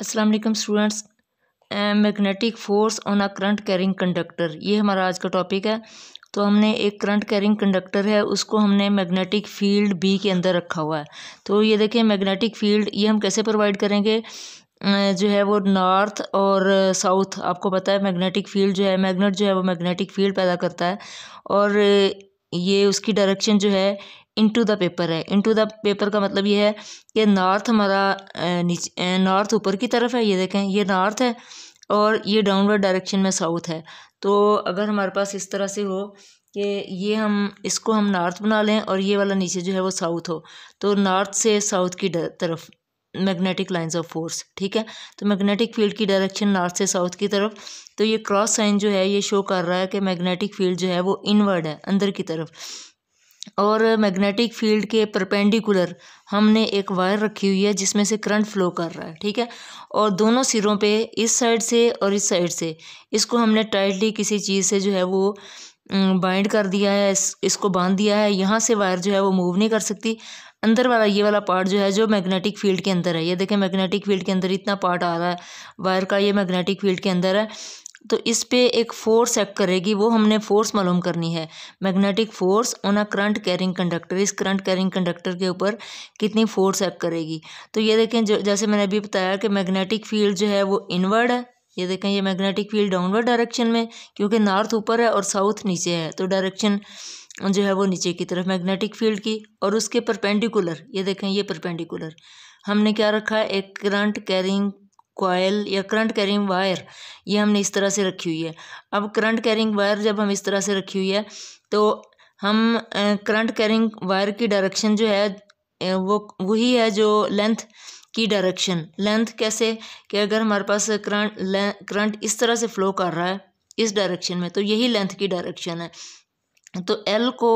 अस्सलाम वालेकुम students. Magnetic force on a current carrying conductor, ये हमारा आज का टॉपिक है। तो हमने एक करंट कैरिंग कंडक्टर है, उसको हमने मैग्नेटिक फील्ड बी के अंदर रखा हुआ है। तो ये देखें मैग्नेटिक फील्ड ये हम कैसे प्रोवाइड करेंगे, जो है वो नॉर्थ और साउथ। आपको पता है मैग्नेटिक फील्ड जो है, मैग्नेट जो है वो मैग्नेटिक फील्ड पैदा करता है और ये उसकी डायरेक्शन जो है इनटू द पेपर है। इनटू द पेपर का मतलब ये है कि नॉर्थ हमारा नीचे, नॉर्थ ऊपर की तरफ है, ये देखें ये नॉर्थ है और ये डाउनवर्ड डायरेक्शन में साउथ है। तो अगर हमारे पास इस तरह से हो कि ये हम इसको हम नॉर्थ बना लें और ये वाला नीचे जो है वो साउथ हो, तो नॉर्थ से साउथ की तरफ मैग्नेटिक लाइंस ऑफ फोर्स, ठीक है। तो मैग्नेटिक फील्ड की डायरेक्शन नॉर्थ से साउथ की तरफ। तो ये क्रॉस साइन जो है ये शो कर रहा है कि मैग्नेटिक फील्ड जो है वो इनवर्ड है, अंदर की तरफ। और मैग्नेटिक फील्ड के परपेंडिकुलर हमने एक वायर रखी हुई है जिसमें से करंट फ्लो कर रहा है, ठीक है। और दोनों सिरों पे इस साइड से और इस साइड से इसको हमने टाइटली किसी चीज़ से जो है वो बाइंड कर दिया है, इसको बांध दिया है। यहाँ से वायर जो है वो मूव नहीं कर सकती। अंदर वाला ये वाला पार्ट जो है जो मैग्नेटिक फील्ड के अंदर है, ये देखें मैग्नेटिक फील्ड के अंदर इतना पार्ट आ रहा है वायर का, ये मैग्नेटिक फील्ड के अंदर है। तो इस पे एक फोर्स एक्ट करेगी, वो हमने फोर्स मालूम करनी है। Magnetic force on a current carrying conductor, इस करंट कैरिंग कंडक्टर के ऊपर कितनी फोर्स एक्ट करेगी। तो ये देखें जो जैसे मैंने अभी बताया कि मैग्नेटिक फील्ड जो है वो इनवर्ड है। ये देखें ये मैग्नेटिक फील्ड डाउनवर्ड डायरेक्शन में, क्योंकि नॉर्थ ऊपर है और साउथ नीचे है, तो डायरेक्शन जो है वो नीचे की तरफ मैग्नेटिक फील्ड की। और उसके परपेंडिकुलर ये देखें ये परपेंडिकुलर हमने क्या रखा है, एक करंट कैरिंग कॉयल या करंट कैरिंग वायर, ये हमने इस तरह से रखी हुई है। अब करंट कैरिंग वायर जब हम इस तरह से रखी हुई है तो हम करंट कैरिंग वायर की डायरेक्शन जो है वो वही है जो लेंथ की डायरेक्शन। लेंथ कैसे कि अगर हमारे पास करंट इस तरह से फ्लो कर रहा है इस डायरेक्शन में, तो यही लेंथ की डायरेक्शन है। तो एल को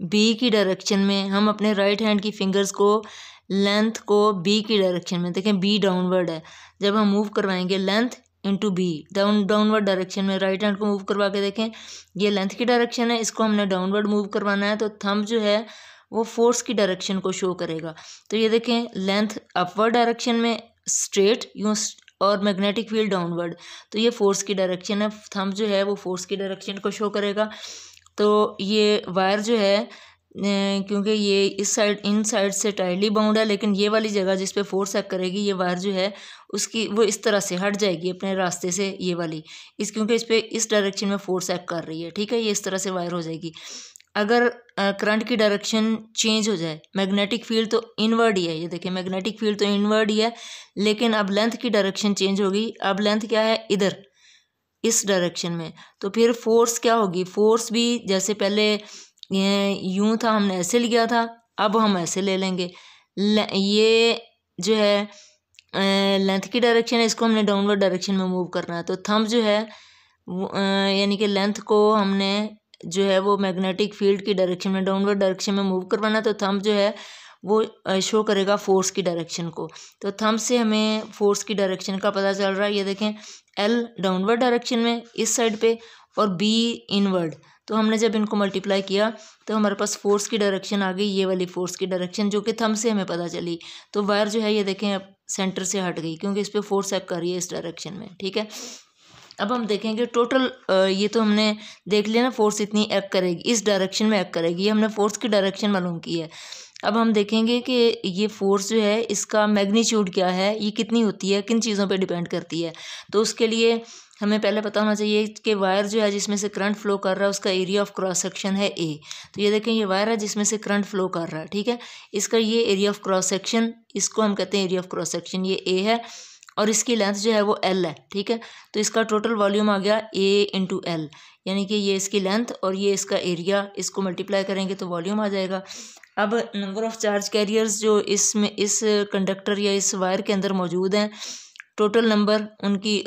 बी की डायरेक्शन में हम अपने राइट हैंड की फिंगर्स को लेंथ को बी की डायरेक्शन में, देखें बी डाउनवर्ड है, जब हम मूव करवाएंगे length into B downward direction में, राइट हैंड को मूव करवा के देखें ये लेंथ की डायरेक्शन है, इसको हमने डाउनवर्ड मूव करवाना है। तो थंब जो है वो फोर्स की डायरेक्शन को शो करेगा। तो ये देखें लेंथ अपवर्ड डायरेक्शन में स्ट्रेट यूँ और मैग्नेटिक फील्ड डाउनवर्ड, तो ये फोर्स की डायरेक्शन है। थंब जो है वो फोर्स की डायरेक्शन को शो करेगा। तो ये वायर जो है क्योंकि ये इस साइड इन साइड से टाइटली बाउंड है, लेकिन ये वाली जगह जिस पे फोर्स एक्ट करेगी ये वायर जो है उसकी वो इस तरह से हट जाएगी अपने रास्ते से, ये वाली क्योंकि इस पे इस डायरेक्शन में फोर्स एक्ट कर रही है, ठीक है। ये इस तरह से वायर हो जाएगी। अगर करंट की डायरेक्शन चेंज हो जाए, मैग्नेटिक फील्ड तो इनवर्ड ही है, ये देखिए मैग्नेटिक फील्ड तो इनवर्ड ही है, लेकिन अब लेंथ की डायरेक्शन चेंज होगी। अब लेंथ क्या है इधर इस डायरेक्शन में, तो फिर फोर्स क्या होगी, फोर्स भी जैसे पहले यूं था हमने ऐसे लिया था, अब हम ऐसे ले लेंगे। ये जो है लेंथ की डायरेक्शन है, इसको हमने डाउनवर्ड डायरेक्शन में मूव करना है। तो थंब जो है यानी कि लेंथ को हमने जो है वो मैग्नेटिक फील्ड की डायरेक्शन में डाउनवर्ड डायरेक्शन में मूव करवाना है। तो थंब जो है वो शो करेगा फोर्स की डायरेक्शन को। तो थंब से हमें फोर्स की डायरेक्शन का पता चल रहा है। ये देखें एल डाउनवर्ड डायरेक्शन में इस साइड पे और बी इनवर्ड, तो हमने जब इनको मल्टीप्लाई किया तो हमारे पास फोर्स की डायरेक्शन आ गई, ये वाली फोर्स की डायरेक्शन जो कि थंब से हमें पता चली। तो वायर जो है ये देखें अब सेंटर से हट गई क्योंकि इस पर फोर्स एक्ट कर रही है इस डायरेक्शन में, ठीक है। अब हम देखेंगे टोटल, ये तो हमने देख लिया ना फोर्स इतनी एक्ट करेगी, इस डायरेक्शन में एक्ट करेगी, ये हमने फोर्स की डायरेक्शन मालूम की है। अब हम देखेंगे कि ये फोर्स जो है इसका मैग्नीट्यूड क्या है, ये कितनी होती है, किन चीज़ों पे डिपेंड करती है। तो उसके लिए हमें पहले पता होना चाहिए कि वायर जो है जिसमें से करंट फ्लो कर रहा है उसका एरिया ऑफ क्रॉस सेक्शन है ए। तो ये देखें ये वायर है जिसमें से करंट फ्लो कर रहा है, ठीक है। इसका ये एरिया ऑफ क्रॉस सेक्शन, इसको हम कहते हैं एरिया ऑफ क्रॉस सेक्शन, ये ए है और इसकी लेंथ जो है वो एल है, ठीक है। तो इसका टोटल वॉल्यूम आ गया ए इंटू एल, यानी कि ये इसकी लेंथ और ये इसका एरिया, इसको मल्टीप्लाई करेंगे तो वॉल्यूम आ जाएगा। अब नंबर ऑफ़ चार्ज कैरियर्स जो इसमें इस कंडक्टर या इस वायर के अंदर मौजूद हैं, टोटल नंबर उनकी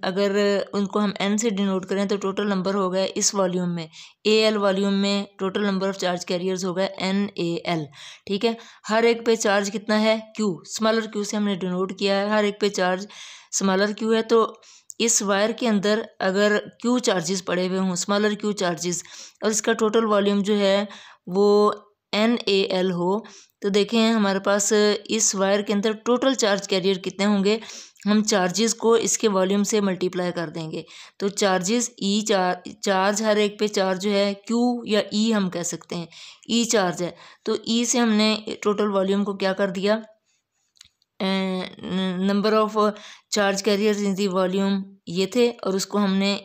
अगर उनको हम एन से डिनोट करें तो टोटल नंबर हो गया इस वॉल्यूम में, ए एल वॉल्यूम में total number of charge carriers हो गया एन ए एल, ठीक है। हर एक पे चार्ज कितना है क्यू, स्मॉलर क्यू से हमने डिनोट किया है, हर एक पे चार्ज स्मॉलर क्यू है। तो इस वायर के अंदर अगर क्यू चार्जेस पड़े हुए हों, स्मॉलर क्यू चार्जेस, और इसका टोटल वॉल्यूम जो है वो एन ए एल हो, तो देखें हमारे पास इस वायर के अंदर टोटल चार्ज कैरियर कितने होंगे, हम चार्जेस को इसके वॉल्यूम से मल्टीप्लाई कर देंगे। तो चार्जेस ई चार्ज हर एक पे चार्ज जो है क्यू या ई हम कह सकते हैं, ई चार्ज है। तो ई से हमने टोटल वॉल्यूम को क्या कर दिया, number of charge carriers in the volume ये थे, और उसको हमने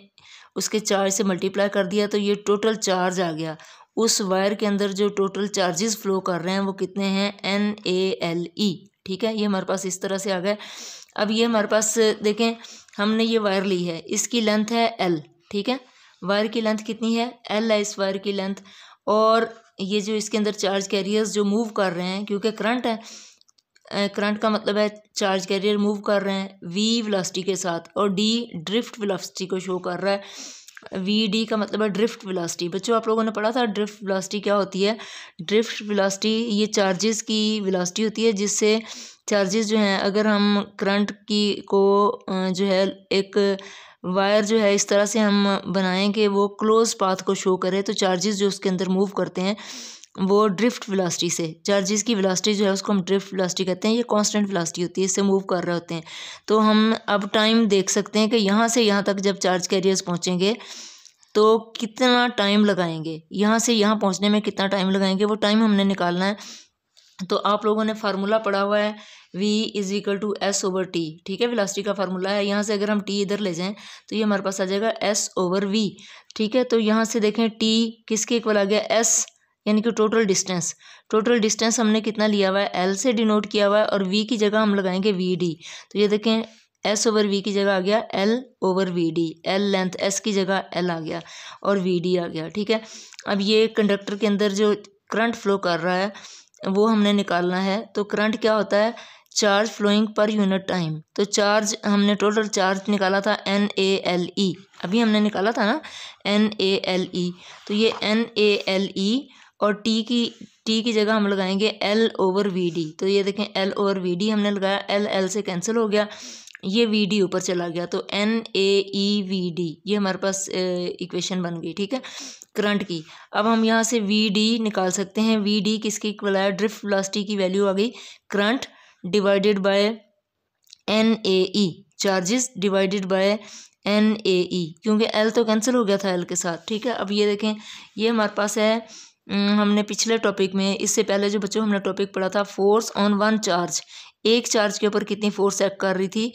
उसके चार्ज से मल्टीप्लाई कर दिया, तो ये टोटल चार्ज आ गया। उस वायर के अंदर जो टोटल चार्जेस फ्लो कर रहे हैं वो कितने हैं, NaLe। ठीक है, ये हमारे पास इस तरह से आ गया। अब ये हमारे पास देखें, हमने ये वायर ली है, इसकी लेंथ है L। ठीक है, वायर की लेंथ कितनी है, L है इस वायर की लेंथ। और ये जो इसके अंदर चार्ज कैरियर्स जो मूव कर रहे हैं, क्योंकि करंट है, करंट का मतलब है चार्ज कैरियर मूव कर रहे हैं v वेलोसिटी के साथ, और d ड्रिफ्ट वेलोसिटी को शो कर रहा है। vd का मतलब है ड्रिफ्ट वेलोसिटी। बच्चों आप लोगों ने पढ़ा था ड्रिफ्ट वेलोसिटी क्या होती है। ड्रिफ्ट वेलोसिटी ये चार्जेस की वेलोसिटी होती है, जिससे चार्जेस जो हैं, अगर हम करंट की को जो है एक वायर जो है इस तरह से हम बनाएं कि वो क्लोज पाथ को शो करे, तो चार्जेस जो उसके अंदर मूव करते हैं वो ड्रिफ्ट वेलोसिटी से, चार्जेस की वेलोसिटी जो है उसको हम ड्रिफ्ट वेलोसिटी कहते हैं। ये कांस्टेंट वेलोसिटी होती है, इससे मूव कर रहे होते हैं। तो हम अब टाइम देख सकते हैं कि यहाँ से यहाँ तक जब चार्ज कैरियर्स पहुँचेंगे तो कितना टाइम लगाएंगे, यहाँ से यहाँ पहुँचने में कितना टाइम लगाएंगे, वो टाइम हमने निकालना है। तो आप लोगों ने फार्मूला पढ़ा हुआ है v = s/t। ठीक है, वेलोसिटी का फार्मूला है। यहाँ से अगर हम t इधर ले जाएं तो ये हमारे पास आ जाएगा s/v। ठीक है, तो यहाँ से देखें t किसके इक्वल आ गया, s, यानी कि टोटल डिस्टेंस। टोटल डिस्टेंस हमने कितना लिया हुआ है, L से डिनोट किया हुआ है, और v की जगह हम लगाएंगे vd। तो ये देखें s/v की जगह आ गया L/vd, L लेंथ, s की जगह L आ गया और vd आ गया। ठीक है, अब ये कंडक्टर के अंदर जो करंट फ्लो कर रहा है वो हमने निकालना है। तो करंट क्या होता है, charge flowing per unit time. तो चार्ज हमने टोटल चार्ज निकाला था NaLe, अभी हमने निकाला था ना NaLe। तो ये NaLe और टी की जगह हम लगाएंगे L/vd। तो ये देखें L/vd हमने लगाया, L से कैंसिल हो गया, ये vd ऊपर चला गया, तो NaEVd ये हमारे पास इक्वेशन बन गई। ठीक है, करंट की। अब हम यहाँ से vd निकाल सकते हैं। vd किसके इक्वल है, ड्रिफ्ट वेलोसिटी की वैल्यू आ गई, current divided by NaE, charges divided by NaE, क्योंकि L तो कैंसिल हो गया था L के साथ। ठीक है, अब ये देखें, ये हमारे पास है, हमने पिछले टॉपिक में, इससे पहले जो बच्चों हमने टॉपिक पढ़ा था, फोर्स ऑन वन चार्ज, एक चार्ज के ऊपर कितनी फोर्स एक्ट कर रही थी,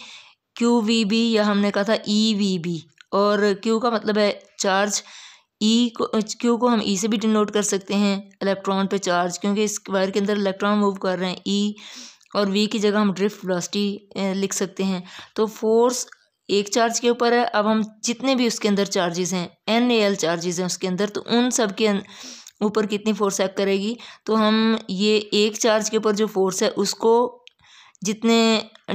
QVB, या हमने कहा था EVB। और Q का मतलब है चार्ज, Q को हम E से भी डिनोट कर सकते हैं, इलेक्ट्रॉन पे चार्ज, क्योंकि इस वायर के अंदर इलेक्ट्रॉन मूव कर रहे हैं, E, और V की जगह हम ड्रिफ्ट वेलोसिटी लिख सकते हैं। तो फोर्स एक चार्ज के ऊपर है। अब हम जितने भी उसके अंदर चार्जेस हैं, NaL चार्जेस हैं उसके अंदर, तो उन सब के ऊपर कितनी फोर्स एक्ट करेगी, तो हम ये एक चार्ज के ऊपर जो फोर्स है उसको जितने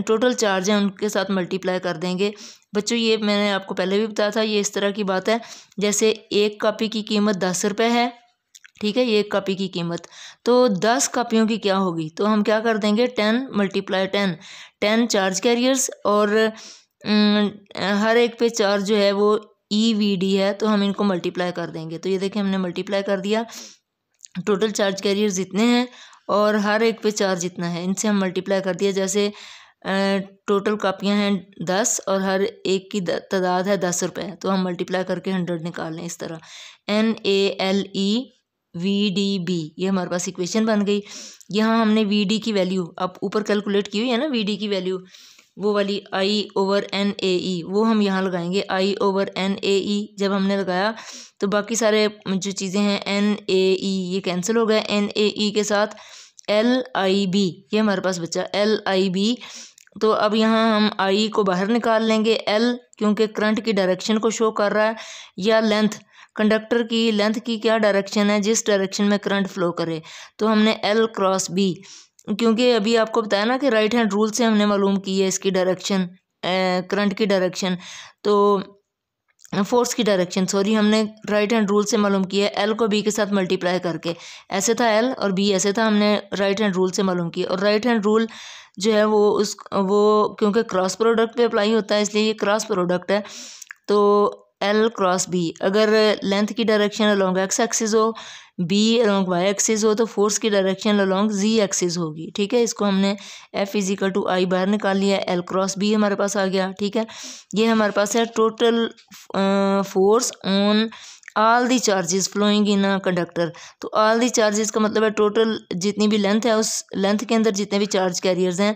टोटल चार्ज हैं उनके साथ मल्टीप्लाई कर देंगे। बच्चों ये मैंने आपको पहले भी बताया था, ये इस तरह की बात है, जैसे एक कॉपी की कीमत 10 रुपये है। ठीक है, ये एक कॉपी की कीमत, तो 10 कॉपियों की क्या होगी, तो हम क्या कर देंगे, 10 × 10, 10 चार्ज कैरियर्स, और हर एक पे चार्ज जो है वो EVD है, तो हम इनको मल्टीप्लाई कर देंगे। तो ये देखिए हमने मल्टीप्लाई कर दिया, टोटल चार्ज कैरियर्स इतने हैं और हर एक पे चार्ज इतना है, इनसे हम मल्टीप्लाई कर दिया। जैसे टोटल कापियाँ हैं 10 और हर एक की तादाद है 10 रुपये, तो हम मल्टीप्लाई करके 100 निकाल लें इस तरह। NaLeVDB ये हमारे पास इक्वेशन बन गई। यहाँ हमने VD की वैल्यू अब ऊपर कैलकुलेट की हुई है ना, VD की वैल्यू वो वाली I/NaE, वो हम यहाँ लगाएंगे I/NaE। जब हमने लगाया तो बाकी सारे जो चीज़ें हैं NaE ये कैंसिल हो गए, NaE के साथ LIB ये हमारे पास बचा LIB। तो अब यहाँ हम I को बाहर निकाल लेंगे, L क्योंकि करंट की डायरेक्शन को शो कर रहा है, या लेंथ, कंडक्टर की लेंथ की क्या डायरेक्शन है, जिस डायरेक्शन में करंट फ्लो करे, तो हमने L/B, क्योंकि अभी आपको बताया ना कि राइट हैंड रूल से हमने मालूम की है इसकी डायरेक्शन, करंट की डायरेक्शन, तो फोर्स की डायरेक्शन सॉरी, हमने राइट हैंड रूल से मालूम किया है L को B के साथ मल्टीप्लाई करके। ऐसे था L और B ऐसे था, हमने राइट हैंड रूल से मालूम किया। और राइट हैंड रूल जो है वो क्योंकि क्रॉस प्रोडक्ट पे अप्लाई होता है, इसलिए ये क्रॉस प्रोडक्ट है। तो L क्रॉस बी, अगर लेंथ की डायरेक्शन अलोंग एक्स एक्सिस हो, बी अलोंग वाई एक्सिस हो, तो फोर्स की डायरेक्शन अलोंग जी एक्सिस होगी। ठीक है, इसको हमने F इजिकल टू आई बाहर निकाल लिया, L क्रॉस बी हमारे पास आ गया। ठीक है, ये हमारे पास है total force on all the charges flowing in a conductor. तो ऑल दी चार्जेस का मतलब है टोटल जितनी भी लेंथ है, उस लेंथ के अंदर जितने भी चार्ज कैरियर्स हैं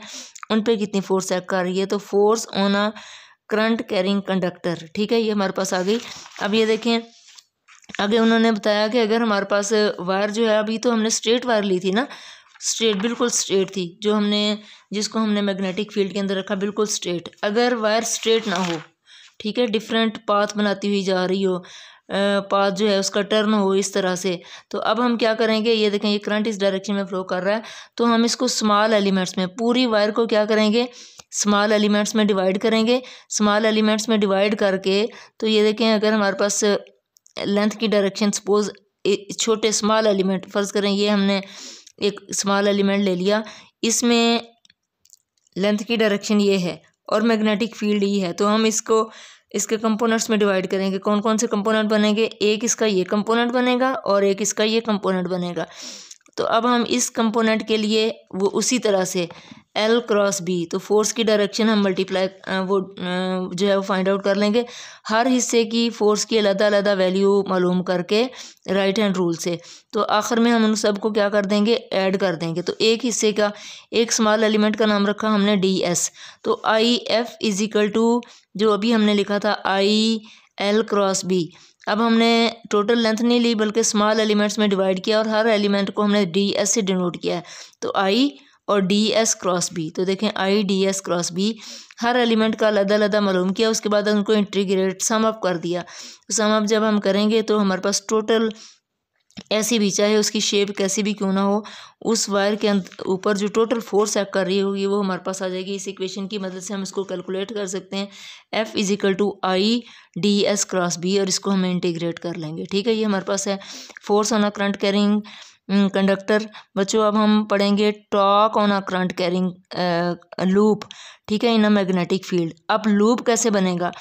उन पे कितनी फोर्स एक्ट कर रही है। तो force on a current carrying conductor. ठीक है, ये हमारे पास आ गई। अब ये देखें, आगे उन्होंने बताया कि अगर हमारे पास वायर जो है, अभी तो हमने स्ट्रेट वायर ली थी ना, स्ट्रेट बिल्कुल स्ट्रेट थी, जो हमने जिसको हमने मैग्नेटिक फील्ड के अंदर रखा बिल्कुल स्ट्रेट। अगर वायर स्ट्रेट ना हो, ठीक है, डिफरेंट पाथ बनाती हुई जा रही हो, पाथ जो है उसका टर्न हो इस तरह से, तो अब हम क्या करेंगे, ये देखें ये करंट इस डायरेक्शन में फ्लो कर रहा है, तो हम इसको स्मॉल एलिमेंट्स में, पूरी वायर को क्या करेंगे, स्मॉल एलिमेंट्स में डिवाइड करेंगे। स्मॉल एलिमेंट्स में डिवाइड करके, तो ये देखें अगर हमारे पास लेंथ की डायरेक्शन सपोज छोटे स्मॉल एलिमेंट फर्ज करें, ये हमने एक स्मॉल एलिमेंट ले लिया, इसमें लेंथ की डायरेक्शन ये है और मैग्नेटिक फील्ड ही है, तो हम इसको इसके कंपोनेंट्स में डिवाइड करेंगे। कौन कौन से कंपोनेंट बनेंगे, एक इसका ये कंपोनेंट बनेगा और एक इसका ये कंपोनेंट बनेगा। तो अब हम इस कंपोनेंट के लिए वो उसी तरह से L क्रॉस बी, तो फोर्स की डायरेक्शन हम मल्टीप्लाई जो है वो फाइंड आउट कर लेंगे, हर हिस्से की फोर्स की अलग-अलग वैल्यू मालूम करके राइट हैंड रूल से। तो आखिर में हम उन सब को क्या कर देंगे, ऐड कर देंगे। तो एक हिस्से का, एक स्मॉल एलिमेंट का नाम रखा हमने DS, तो IF इजिकल टू जो अभी हमने लिखा था IL क्रॉस बी। अब हमने टोटल लेंथ नहीं ली बल्कि स्मॉल एलिमेंट्स में डिवाइड किया और हर एलिमेंट को हमने DS से डिनोट किया है, तो I और DS क्रॉस बी। तो देखें IDS क्रॉस बी, हर एलिमेंट का अलग अलग मालूम किया, उसके बाद उनको इंटीग्रेट सम अप कर दिया। सम अप जब हम करेंगे तो हमारे पास टोटल ऐसी भी, चाहे उसकी शेप कैसी भी क्यों ना हो, उस वायर के ऊपर जो टोटल फोर्स एक्ट कर रही होगी वो हमारे पास आ जाएगी। इस इक्वेशन की मदद से हम इसको कैलकुलेट कर सकते हैं, F equal to IDS cross B, और इसको हमें इंटीग्रेट कर लेंगे। ठीक है, ये हमारे पास है force on a current carrying conductor. बच्चों अब हम पढ़ेंगे torque on a current carrying loop. ठीक है, इन अ मैग्नेटिक फील्ड। अब लूप कैसे बनेगा,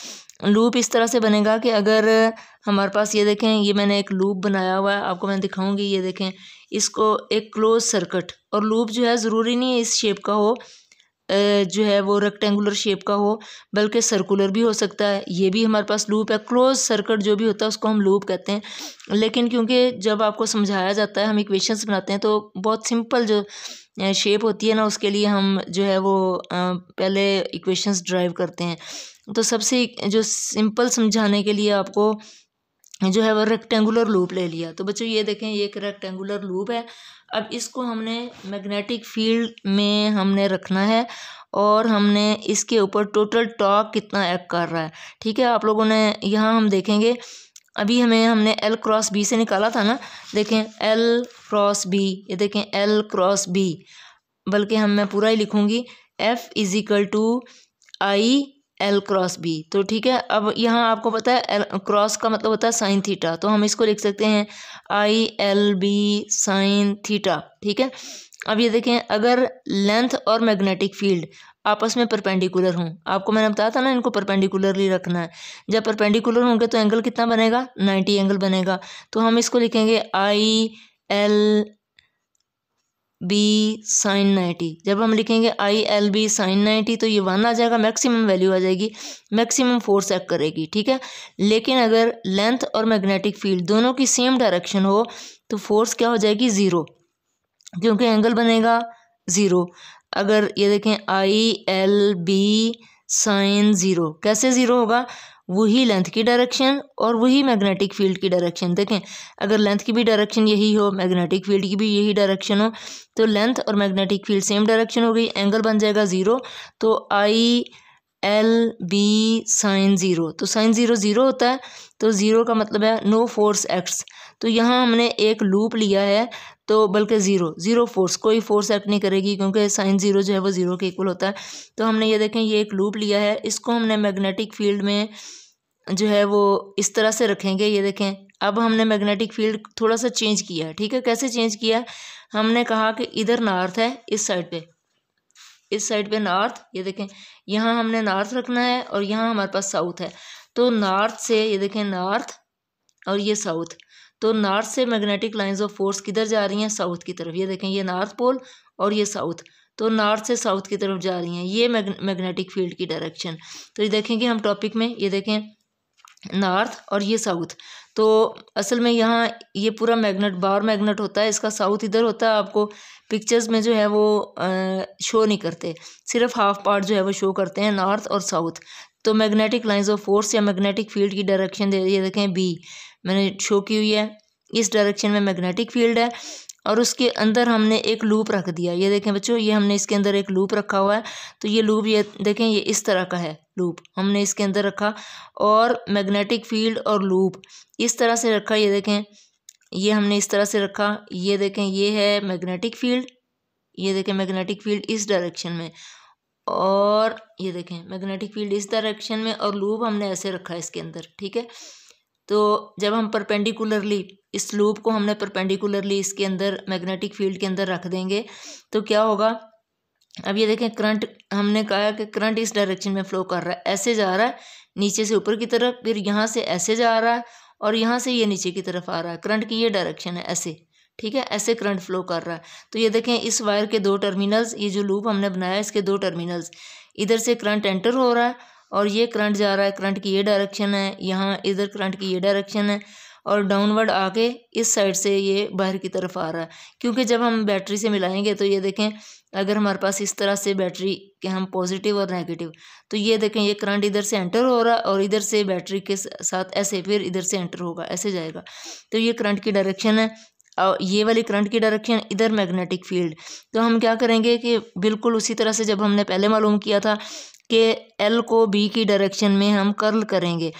लूप इस तरह से बनेगा कि अगर हमारे पास, ये देखें ये मैंने एक लूप बनाया हुआ है, आपको मैं दिखाऊंगी, ये देखें इसको एक क्लोज सर्किट, और लूप जो है ज़रूरी नहीं है इस शेप का हो, जो है वो रेक्टेंगुलर शेप का हो, बल्कि सर्कुलर भी हो सकता है। ये भी हमारे पास लूप है, क्लोज सर्किट जो भी होता है उसको हम लूप कहते हैं। लेकिन क्योंकि जब आपको समझाया जाता है, हम इक्वेशंस बनाते हैं, तो बहुत सिंपल जो शेप होती है ना, उसके लिए हम जो है वो पहले इक्वेशंस ड्राइव करते हैं। तो सबसे जो सिंपल समझाने के लिए आपको जो है वो रेक्टेंगुलर लूप ले लिया। तो बच्चों ये देखें ये एक रेक्टेंगुलर लूप है। अब इसको हमने मैग्नेटिक फील्ड में हमने रखना है और हमने इसके ऊपर टोटल टॉर्क कितना एक्ट कर रहा है। ठीक है, आप लोगों ने यहाँ हम देखेंगे, अभी हमने L क्रॉस बी से निकाला था ना, देखें L क्रॉस बी, ये देखें L क्रॉस बी, बल्कि मैं पूरा ही लिखूँगी, F equal to IL cross B. तो ठीक है, अब यहाँ आपको पता है क्रॉस का मतलब होता है साइन थीटा, तो हम इसको लिख सकते हैं ILB साइन थीटा। ठीक है, अब ये देखें अगर लेंथ और मैग्नेटिक फील्ड आपस में परपेंडिकुलर हों, आपको मैंने बताया था ना इनको परपेंडिकुलरली रखना है, जब परपेंडिकुलर होंगे तो एंगल कितना बनेगा, 90 एंगल बनेगा। तो हम इसको लिखेंगे ILB साइन 90। जब हम लिखेंगे ILB साइन 90 तो ये 1 आ जाएगा, मैक्सिमम वैल्यू आ जाएगी, मैक्सिमम फोर्स एक्ट करेगी। ठीक है, लेकिन अगर लेंथ और मैग्नेटिक फील्ड दोनों की सेम डायरेक्शन हो तो फोर्स क्या हो जाएगी, 0, क्योंकि एंगल बनेगा 0। अगर ये देखें ILB साइन 0, कैसे 0 होगा, वही लेंथ की डायरेक्शन और वही मैग्नेटिक फील्ड की डायरेक्शन। देखें अगर लेंथ की भी डायरेक्शन यही हो, मैग्नेटिक फील्ड की भी यही डायरेक्शन हो, तो लेंथ और मैग्नेटिक फील्ड सेम डायरेक्शन हो गई, एंगल बन जाएगा 0। तो ILB साइन 0, तो साइन 0 0 होता है, तो 0 का मतलब है नो फोर्स एक्ट्स। तो यहाँ हमने एक लूप लिया है, तो बल्कि 0 फोर्स, कोई फोर्स एक्ट नहीं करेगी क्योंकि साइन 0 जो है वो 0 के इक्वल होता है। तो हमने ये देखें ये एक लूप लिया है, इसको हमने मैग्नेटिक फील्ड में जो है वो इस तरह से रखेंगे। ये देखें अब हमने मैग्नेटिक फील्ड थोड़ा सा चेंज किया है। ठीक है, कैसे चेंज किया, हमने कहा कि इधर नॉर्थ है, इस साइड पे नॉर्थ, ये देखें यहाँ हमने नॉर्थ रखना है और यहाँ हमारे पास साउथ है। तो नॉर्थ से ये देखें नॉर्थ और ये साउथ, तो नॉर्थ से मैग्नेटिक लाइंस ऑफ फोर्स किधर जा रही हैं, साउथ की तरफ। ये देखें ये नॉर्थ पोल और ये साउथ, तो नॉर्थ से साउथ की तरफ जा रही हैं, ये मैग्नेटिक फील्ड की डायरेक्शन। तो ये देखेंगे हम टॉपिक में, ये देखें नॉर्थ और ये साउथ। तो असल में यहाँ ये पूरा मैग्नेट बार मैग्नेट होता है, इसका साउथ इधर होता है, आपको पिक्चर्स में जो है वो शो नहीं करते, सिर्फ हाफ पार्ट जो है वो शो करते हैं, नॉर्थ और साउथ। तो मैग्नेटिक लाइंस ऑफ फोर्स या मैग्नेटिक फील्ड की डायरेक्शन दे, ये देखें बी मैंने शो की हुई है, इस डायरेक्शन में मैग्नेटिक फील्ड है और उसके अंदर हमने एक लूप रख दिया। ये देखें बच्चों, ये हमने इसके अंदर एक लूप रखा हुआ है, तो ये लूप ये देखें ये इस तरह का है, लूप हमने इसके अंदर रखा और मैग्नेटिक फील्ड और लूप इस तरह से रखा। ये देखें ये हमने इस तरह से रखा, ये देखें ये है मैग्नेटिक फील्ड, ये देखें मैग्नेटिक फील्ड इस डायरेक्शन में और ये देखें मैग्नेटिक फील्ड इस डायरेक्शन में और लूप हमने ऐसे रखा है इसके अंदर, ठीक है। तो जब हम परपेंडिकुलरली इस लूप को हमने परपेंडिकुलरली इसके अंदर मैग्नेटिक फील्ड के अंदर रख देंगे तो क्या होगा, अब ये देखें करंट, हमने कहा कि करंट इस डायरेक्शन में फ्लो कर रहा है, ऐसे जा रहा है नीचे से ऊपर की तरफ, फिर यहाँ से ऐसे जा रहा है और यहाँ से ये नीचे की तरफ आ रहा है, करंट की ये डायरेक्शन है ऐसे, ठीक है, ऐसे करंट फ्लो कर रहा है। तो ये देखें इस वायर के दो टर्मिनल्स, ये जो लूप हमने बनाया इसके दो टर्मिनल्स, इधर से करंट एंटर हो रहा है और ये करंट जा रहा है, करंट की ये डायरेक्शन है, यहाँ इधर करंट की ये डायरेक्शन है और डाउनवर्ड आके इस साइड से ये बाहर की तरफ आ रहा है। क्योंकि जब हम बैटरी से मिलाएंगे तो ये देखें अगर हमारे पास इस तरह से बैटरी के हम पॉजिटिव और नेगेटिव, तो ये देखें ये करंट इधर से एंटर हो रहा है और इधर से बैटरी के साथ ऐसे फिर इधर से एंटर होगा, ऐसे जाएगा। तो ये करंट की डायरेक्शन है और ये वाली करंट की डायरेक्शन इधर मैग्नेटिक फील्ड। तो हम क्या करेंगे कि बिल्कुल उसी तरह से जब हमने पहले मालूम किया था कि एल को बी की डायरेक्शन में हम कर्ल करेंगे,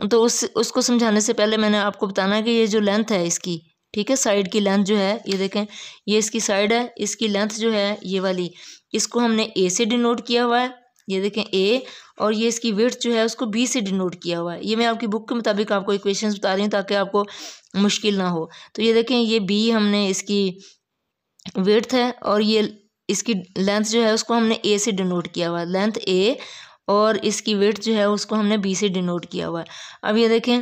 तो उसको समझाने से पहले मैंने आपको बताना कि ये जो लेंथ है इसकी, ठीक है, साइड की लेंथ जो है, ये देखें ये इसकी साइड है, इसकी लेंथ जो है ये वाली, इसको हमने ए से डिनोट किया हुआ है, ये देखें ए, और ये इसकी विड्थ जो है उसको बी से डिनोट किया हुआ है। ये मैं आपकी बुक के मुताबिक आपको इक्वेशंस बता रही हूँ ताकि आपको मुश्किल ना हो। तो ये देखें ये बी हमने इसकी विड्थ है और ये इसकी लेंथ जो है उसको हमने ए से डिनोट किया हुआ है, लेंथ ए, और इसकी विड्थ जो है उसको हमने बी से डिनोट किया हुआ है। अब ये देखें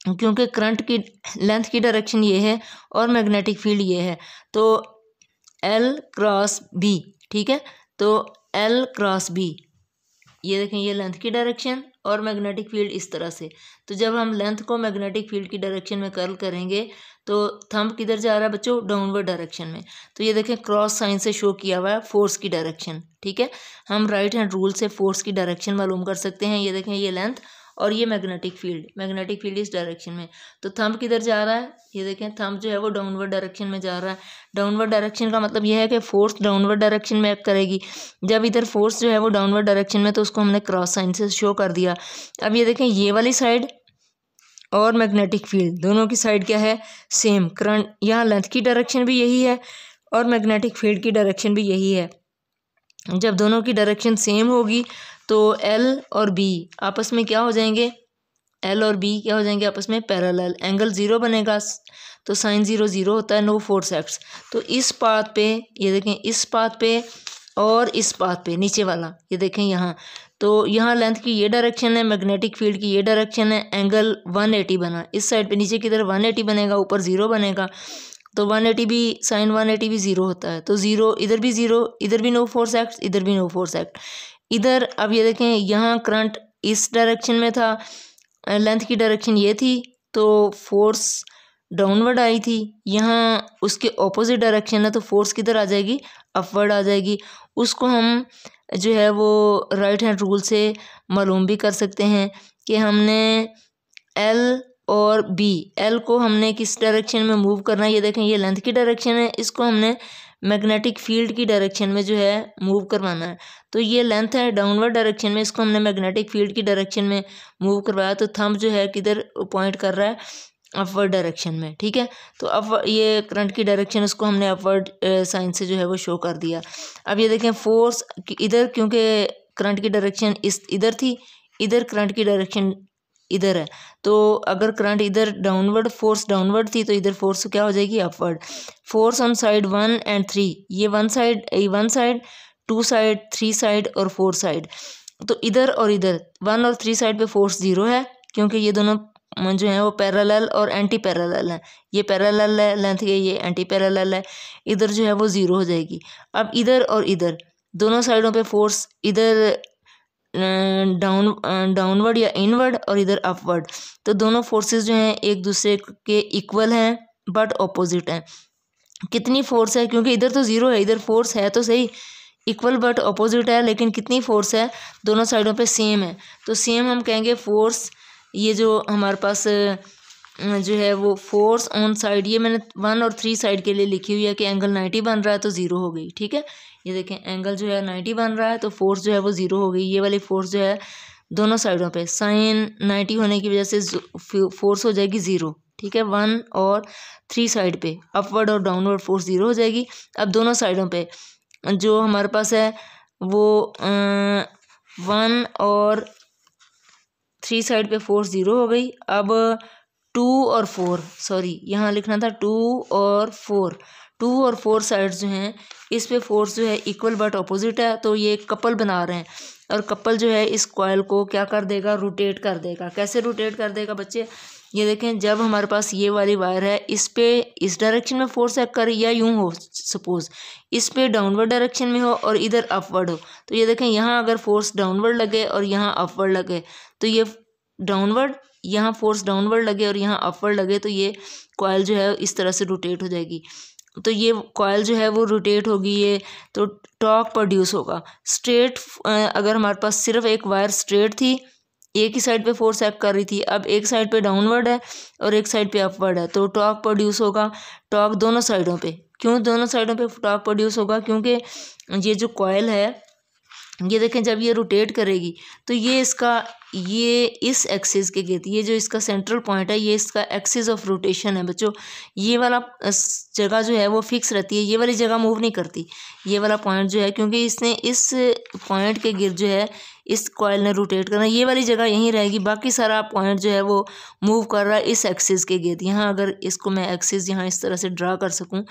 क्योंकि करंट की लेंथ की डायरेक्शन ये है और मैग्नेटिक फील्ड ये है, तो एल क्रॉस बी, ठीक है, तो एल क्रॉस बी, ये देखें ये लेंथ की डायरेक्शन और मैग्नेटिक फील्ड इस तरह से। तो जब हम लेंथ को मैग्नेटिक फील्ड की डायरेक्शन में कर्ल करेंगे तो थंब किधर जा रहा है बच्चों, डाउनवर्ड डायरेक्शन में। तो ये देखें क्रॉस साइन से शो किया हुआ है फोर्स की डायरेक्शन, ठीक है। हम राइट हैंड रूल से फोर्स की डायरेक्शन मालूम कर सकते हैं। ये देखें ये लेंथ और ये मैग्नेटिक फील्ड इस डायरेक्शन में। तो थंब किधर जा रहा है, ये देखें थंब जो है वो डाउनवर्ड डायरेक्शन में जा रहा है। डाउनवर्ड डायरेक्शन का मतलब यह है कि फोर्स डाउनवर्ड डायरेक्शन में एक्ट करेगी। जब इधर फोर्स जो है वो डाउनवर्ड डायरेक्शन में, तो उसको हमने क्रॉस साइन से शो कर दिया। अब ये देखें ये वाली साइड और मैग्नेटिक फील्ड दोनों की साइड क्या है, सेम। करंट यहाँ लेंथ की डायरेक्शन भी यही है और मैग्नेटिक फील्ड की डायरेक्शन भी यही है। जब दोनों की डायरेक्शन सेम होगी तो एल और बी आपस में क्या हो जाएंगे, एल और बी क्या हो जाएंगे आपस में पैरेलल, एंगल 0 बनेगा। तो साइन 0 0 होता है, नो फोर्स एक्ट्स। तो इस पाथ पे ये देखें, इस पाथ पे और इस पाथ पे नीचे वाला, ये देखें यहाँ, तो यहाँ लेंथ की ये डायरेक्शन है, मैग्नेटिक फील्ड की ये डायरेक्शन है, एंगल 180 बना। इस साइड पे नीचे की तरफ 180 बनेगा, ऊपर 0 बनेगा। तो 180 भी, साइन 180 भी 0 होता है। तो 0 इधर भी 0, इधर भी नो फोर्स एक्ट, इधर भी नो फोर्स एक्ट इधर। अब ये देखें यहाँ करंट इस डायरेक्शन में था, लेंथ की डायरेक्शन ये थी, तो फोर्स डाउनवर्ड आई थी। यहाँ उसके ऑपोजिट डायरेक्शन है, तो फोर्स किधर आ जाएगी, अपवर्ड आ जाएगी। उसको हम जो है वो राइट हैंड रूल से मालूम भी कर सकते हैं कि हमने एल और बी, एल को हमने किस डायरेक्शन में मूव करना है। ये देखें ये लेंथ की डायरेक्शन है, इसको हमने मैग्नेटिक फील्ड की डायरेक्शन में जो है मूव करवाना है। तो ये लेंथ है डाउनवर्ड डायरेक्शन में, इसको हमने मैग्नेटिक फील्ड की डायरेक्शन में मूव करवाया। तो थंब जो है किधर पॉइंट कर रहा है, अपवर्ड डायरेक्शन में, ठीक है। तो अब ये करंट की डायरेक्शन उसको हमने अपवर्ड साइन से जो है वो शो कर दिया। अब ये देखें फोर्स इधर, क्योंकि करंट की डायरेक्शन इस इधर थी, इधर करंट की डायरेक्शन इधर है, तो अगर करंट इधर डाउनवर्ड, फोर्स डाउनवर्ड थी, तो इधर फोर्स क्या हो जाएगी, अपवर्ड। फोर्स ऑन साइड 1 और 3, ये 1 साइड, 2 साइड, 3 साइड और 4 साइड। तो इधर और इधर 1 और 3 साइड पे फोर्स 0 है, क्योंकि ये दोनों जो है वो पैरेलल और एंटी पैरेलल है। ये पैरेलल है लेंथ के, ये एंटी पैरेलल है, इधर जो है वो 0 हो जाएगी। अब इधर और इधर दोनों साइडों पे फोर्स, इधर डाउनवर्ड या इनवर्ड और इधर अपवर्ड, तो दोनों फोर्सेस जो हैं एक दूसरे के इक्वल हैं बट ऑपोजिट हैं। कितनी फोर्स है, क्योंकि इधर तो 0 है, इधर फोर्स है तो सही, इक्वल बट ऑपोजिट है, लेकिन कितनी फोर्स है, दोनों साइडों पे सेम है। तो सेम हम कहेंगे फोर्स, ये जो हमारे पास जो है वो फोर्स ऑन साइड, ये मैंने 1 और 3 साइड के लिए लिखी हुई है कि एंगल 90 बन रहा है तो 0 हो गई। ठीक है, ये देखें एंगल जो है 90 बन रहा है तो फोर्स जो है वो 0 हो गई। ये वाली फोर्स जो है दोनों साइडों पे साइन 90 होने की वजह से फोर्स हो जाएगी 0। ठीक है, 1 और 3 साइड पे अपवर्ड और डाउनवर्ड फोर्स 0 हो जाएगी। अब दोनों साइडों पे जो हमारे पास है वो 1 और 3 साइड पे फोर्स 0 हो गई। अब 2 और 4, सॉरी यहाँ लिखना था 2 और 4 साइड्स जो हैं इस पे फोर्स जो है इक्वल बट ऑपोजिट है, तो ये कपल बना रहे हैं और कपल जो है इस कॉइल को क्या कर देगा, रोटेट कर देगा। कैसे रोटेट कर देगा बच्चे, ये देखें जब हमारे पास ये वाली वायर है इस पे इस डायरेक्शन में फोर्स एक्ट करे या यूं हो, सपोज इस पे डाउनवर्ड डायरेक्शन में हो और इधर अपवर्ड हो, तो ये देखें यहाँ अगर फोर्स डाउनवर्ड लगे और यहाँ अपवर्ड लगे तो ये डाउनवर्ड, यहाँ फोर्स डाउनवर्ड लगे और यहाँ अपवर्ड लगे तो ये कॉइल जो है इस तरह से रोटेट हो जाएगी। तो ये कॉइल जो है वो रोटेट होगी, ये तो टॉर्क प्रोड्यूस होगा। स्ट्रेट अगर हमारे पास सिर्फ एक वायर स्ट्रेट थी, एक ही साइड पे फोर्स एक्ट कर रही थी, अब एक साइड पे डाउनवर्ड है और एक साइड पे अपवर्ड है, तो टॉर्क प्रोड्यूस होगा। टॉर्क दोनों साइडों पे, क्यों दोनों साइडों पे टॉर्क प्रोड्यूस होगा, क्योंकि ये जो कॉइल है ये देखें जब ये रोटेट करेगी तो ये इसका, ये इस एक्सिस के गिर्द, ये जो इसका सेंट्रल पॉइंट है ये इसका एक्सिस ऑफ रोटेशन है बच्चों। ये वाला जगह जो है वो फिक्स रहती है, ये वाली जगह मूव नहीं करती, ये वाला पॉइंट जो है, क्योंकि इसने इस पॉइंट के गिर्द जो है इस कॉइल ने रोटेट करना, ये वाली जगह यहीं रहेगी, बाकी सारा पॉइंट जो है वो मूव कर रहा है इस एक्सिस के गिर्द। यहाँ अगर इसको मैं एक्सिस यहाँ इस तरह से ड्रा कर सकूँ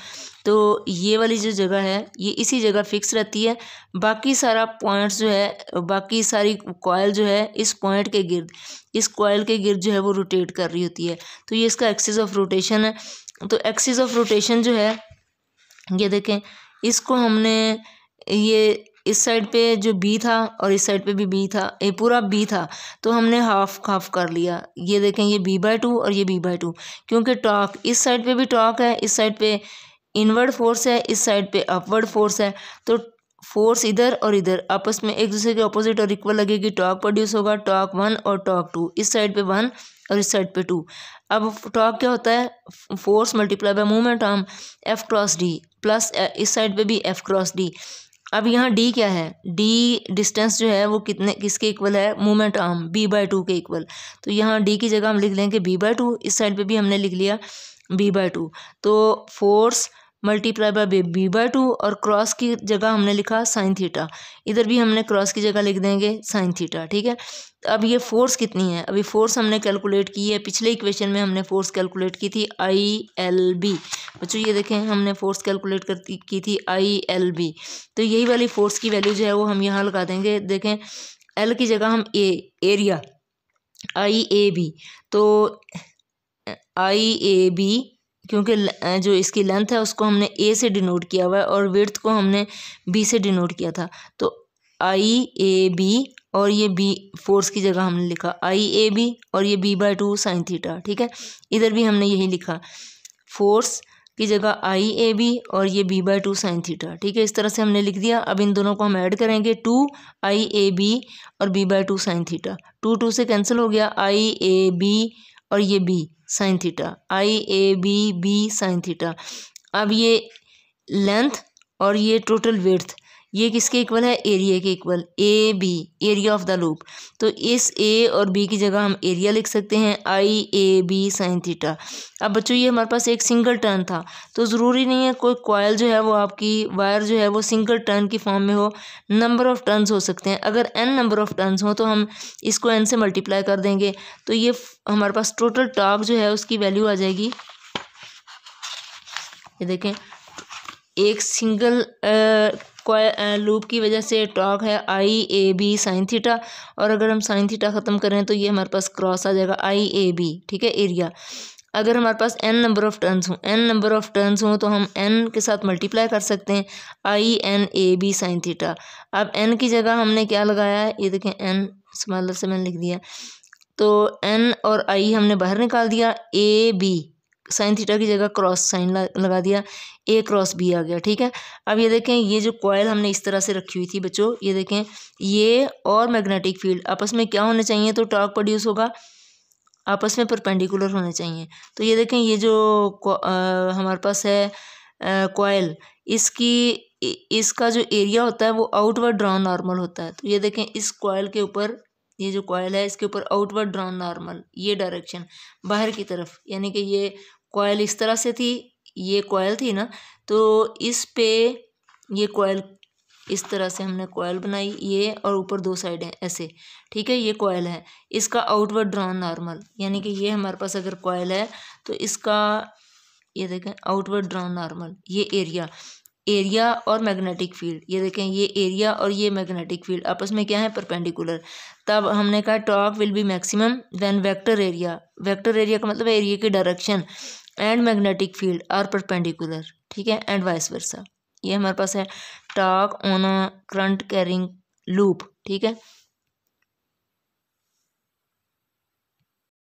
तो ये वाली जो जगह है ये इसी जगह फिक्स रहती है, बाकी सारा पॉइंट्स जो है, बाकी सारी कॉइल जो है इस पॉइंट के गिर्द, इस कॉइल के गिर्द जो है वो रोटेट कर रही होती है, तो ये इसका एक्सिस ऑफ रोटेशन है। तो एक्सिस ऑफ रोटेशन जो है ये देखें, इसको हमने ये इस साइड पे जो बी था और इस साइड पे भी बी था, ये पूरा बी था, तो हमने हाफ हाफ कर लिया। ये देखें ये b/2 और ये b/2, क्योंकि टॉर्क इस साइड पे भी टॉर्क है, इस साइड पे इनवर्ड फोर्स है, इस साइड पे अपवर्ड फोर्स है, तो फोर्स इधर और इधर आपस में एक दूसरे के अपोजिट और इक्वल लगेगी, टॉर्क प्रोड्यूस होगा, टॉर्क 1 और टॉर्क 2, इस साइड पे 1 और इस साइड पे 2। अब टॉर्क क्या होता है, force multiply by movement arm F×d plus इस साइड पे भी F×d। अब यहाँ d क्या है, d डिस्टेंस जो है वो कितने किसके इक्वल है, मूवमेंट आर्म b/2 के इक्वल, तो यहाँ d की जगह हम लिख लेंगे b/2, इस साइड पे भी हमने लिख लिया b/2, तो फोर्स मल्टीप्लाई बाय b/2 और क्रॉस की जगह हमने लिखा साइन थीटा, इधर भी हमने क्रॉस की जगह लिख देंगे साइन थीटा। ठीक है, अब ये फोर्स कितनी है, अभी फोर्स हमने कैलकुलेट की है, पिछले इक्वेशन में हमने फोर्स कैलकुलेट की थी ILB। बच्चों ये देखें हमने फोर्स कैलकुलेट की थी ILB, तो यही वाली फोर्स की वैल्यू जो है वो हम यहाँ लगा देंगे। देखें L की जगह हम एरिया IAB, तो IAB क्योंकि जो इसकी लेंथ है उसको हमने A से डिनोट किया हुआ है और विड्थ को हमने B से डिनोट किया था, तो IAB और ये B फोर्स की जगह हमने लिखा IAB और ये b/2 साइन थीटा। ठीक है, इधर भी हमने यही लिखा, फोर्स की जगह IAB और ये b/2 साइन थीटा। ठीक है, इस तरह से हमने लिख दिया। अब इन दोनों को हम ऐड करेंगे, 2 IAB और b/2 साइन थीटा, 2 से कैंसिल हो गया, IAB और ये B sine theta, IAB sign theta. अब ये लेंथ और ये टोटल विड्थ ये किसके इक्वल है, एरिया के equal, AB area of the loop, तो इस A और B की जगह हम एरिया लिख सकते हैं IAB साइन थीटा। अब बच्चों ये हमारे पास एक सिंगल टर्न था, तो ज़रूरी नहीं है कोई कॉइल जो है वो आपकी वायर जो है वो सिंगल टर्न की फॉर्म में हो, नंबर ऑफ़ टर्न्स हो सकते हैं। अगर n नंबर ऑफ़ टर्न्स हो तो हम इसको n से मल्टीप्लाई कर देंगे, तो ये हमारे पास टोटल टॉर्क जो है उसकी वैल्यू आ जाएगी, ये देखें एक सिंगल लूप की वजह से टॉर्क है आई ए बी साइन थीटा, और अगर हम साइन थीटा ख़त्म करें तो ये हमारे पास क्रॉस आ जाएगा आई ए बी, ठीक है, एरिया। अगर हमारे पास n नंबर ऑफ़ टर्न्स हों तो हम n के साथ मल्टीप्लाई कर सकते हैं, I N A B sine theta. अब n की जगह हमने क्या लगाया है, ये देखें n स्मॉलर से मैंने लिख दिया, तो n और i हमने बाहर निकाल दिया, ए बी साइन थीटा की जगह क्रॉस साइन लगा दिया, a क्रॉस b आ गया, ठीक है। अब ये देखें, ये जो कॉयल हमने इस तरह से रखी हुई थी बच्चों, ये देखें, ये और मैग्नेटिक फील्ड आपस में क्या होने चाहिए, तो टॉर्क प्रोड्यूस होगा, आपस में परपेंडिकुलर होने चाहिए। तो ये देखें, ये जो हमारे पास है कॉयल, इसका जो एरिया होता है वो आउटवर्ड ड्रॉन नॉर्मल होता है। तो ये देखें, इस कॉयल के ऊपर, ये जो कॉयल है इसके ऊपर आउटवर्ड ड्रॉन नॉर्मल, ये डायरेक्शन बाहर की तरफ, यानी कि ये कॉयल इस तरह से थी, ये कॉयल थी ना, तो इस पे ये कॉयल इस तरह से हमने कॉयल बनाई, ये और ऊपर दो साइड हैं ऐसे, ठीक है, ये कॉयल है, इसका आउटवर्ड ड्रॉन नॉर्मल, यानी कि ये हमारे पास अगर कॉयल है तो इसका ये देखें आउटवर्ड ड्रॉन नॉर्मल, ये एरिया और मैग्नेटिक फील्ड, ये देखें, ये एरिया और ये मैग्नेटिक फील्ड आपस में क्या है, परपेंडिकुलर। तब हमने कहा torque will be maximum when vector area का मतलब एरिया की direction and magnetic field are perpendicular, ठीक है, एंड वाइस वर्सा। ये हमारे पास है torque on a current carrying loop, ठीक है।